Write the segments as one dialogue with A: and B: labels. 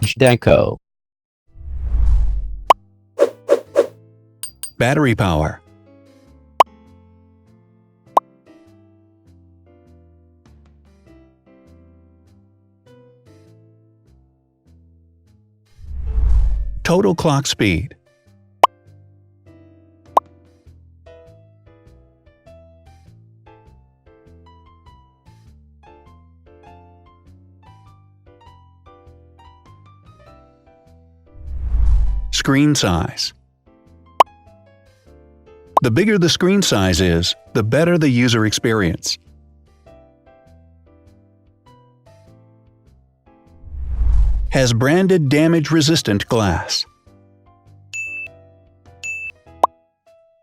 A: Deco.
B: Battery power. Total clock speed. Screen size. The bigger the screen size is, the better the user experience. Has branded damage-resistant glass.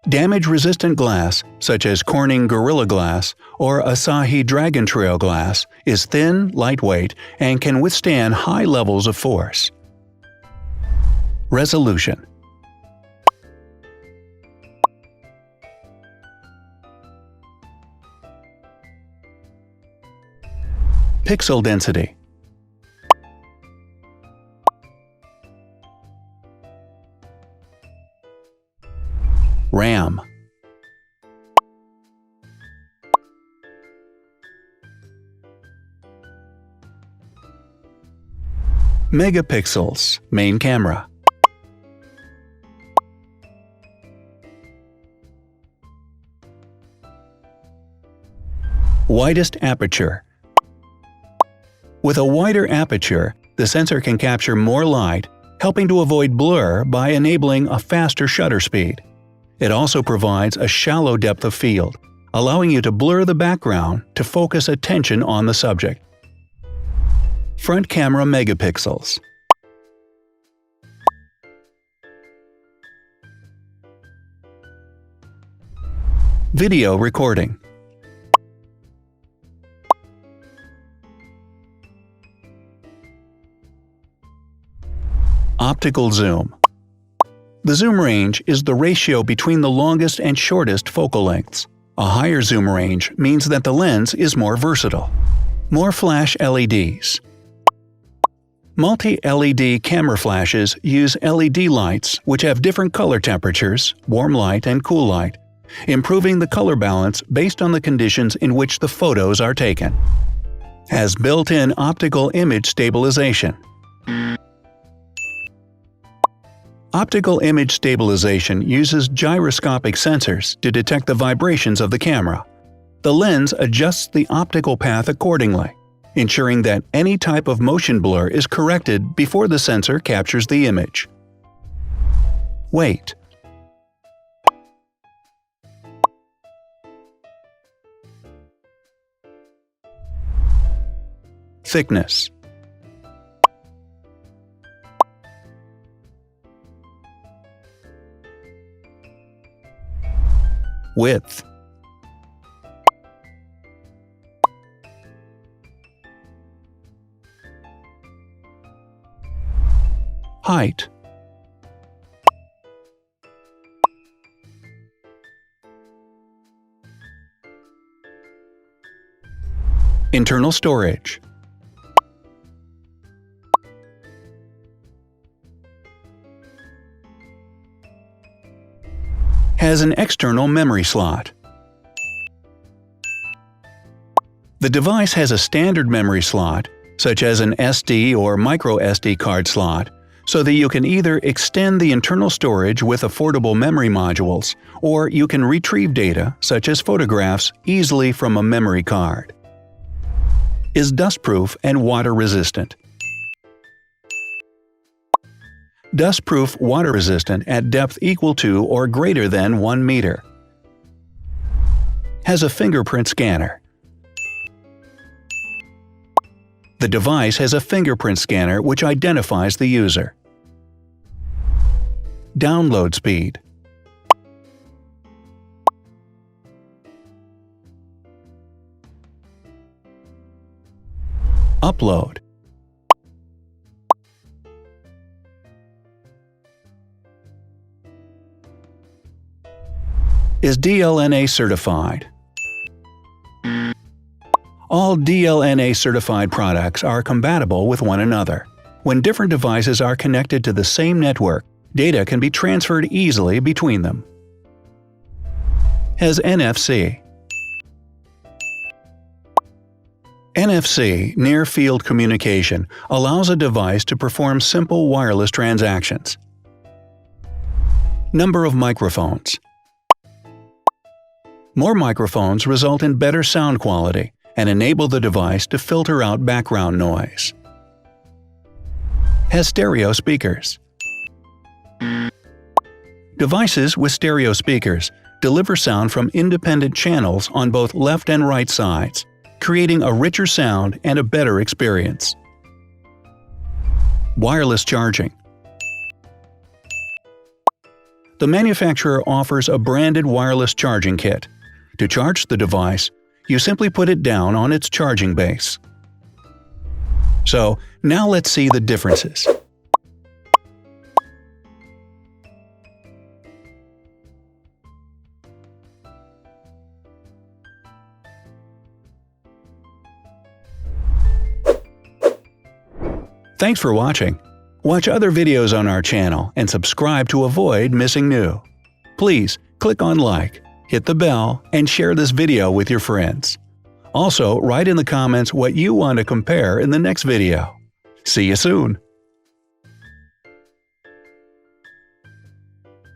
B: Damage-resistant glass, such as Corning Gorilla Glass or Asahi Dragon Trail glass, is thin, lightweight, and can withstand high levels of force. Resolution. Pixel density. RAM. Megapixels, main camera. Widest aperture. With a wider aperture, the sensor can capture more light, helping to avoid blur by enabling a faster shutter speed. It also provides a shallow depth of field, allowing you to blur the background to focus attention on the subject. Front camera megapixels. Video recording. Optical zoom. The zoom range is the ratio between the longest and shortest focal lengths. A higher zoom range means that the lens is more versatile. More flash LEDs. Multi-LED camera flashes use LED lights which have different color temperatures, warm light and cool light, improving the color balance based on the conditions in which the photos are taken. Has built-in optical image stabilization. Optical image stabilization uses gyroscopic sensors to detect the vibrations of the camera. The lens adjusts the optical path accordingly, ensuring that any type of motion blur is corrected before the sensor captures the image. Weight. Thickness. Width. Height. Internal storage. Has an external memory slot. The device has a standard memory slot, such as an SD or micro SD card slot, so that you can either extend the internal storage with affordable memory modules, or you can retrieve data, such as photographs, easily from a memory card. Is dustproof and water-resistant. Dustproof water-resistant at depth equal to or greater than 1 meter. Has a fingerprint scanner. The device has a fingerprint scanner which identifies the user. Download speed. Upload. Is DLNA certified. All DLNA certified products are compatible with one another. When different devices are connected to the same network, data can be transferred easily between them. Has NFC. NFC, Near Field Communication, allows a device to perform simple wireless transactions. Number of microphones. More microphones result in better sound quality and enable the device to filter out background noise. Has stereo speakers. Devices with stereo speakers deliver sound from independent channels on both left and right sides, creating a richer sound and a better experience. Wireless charging. The manufacturer offers a branded wireless charging kit. To charge the device, you simply put it down on its charging base. So, now let's see the differences. Thanks for watching. Watch other videos on our channel and subscribe to avoid missing new. Please click on like, hit the bell, and share this video with your friends. Also, write in the comments what you want to compare in the next video. See you soon!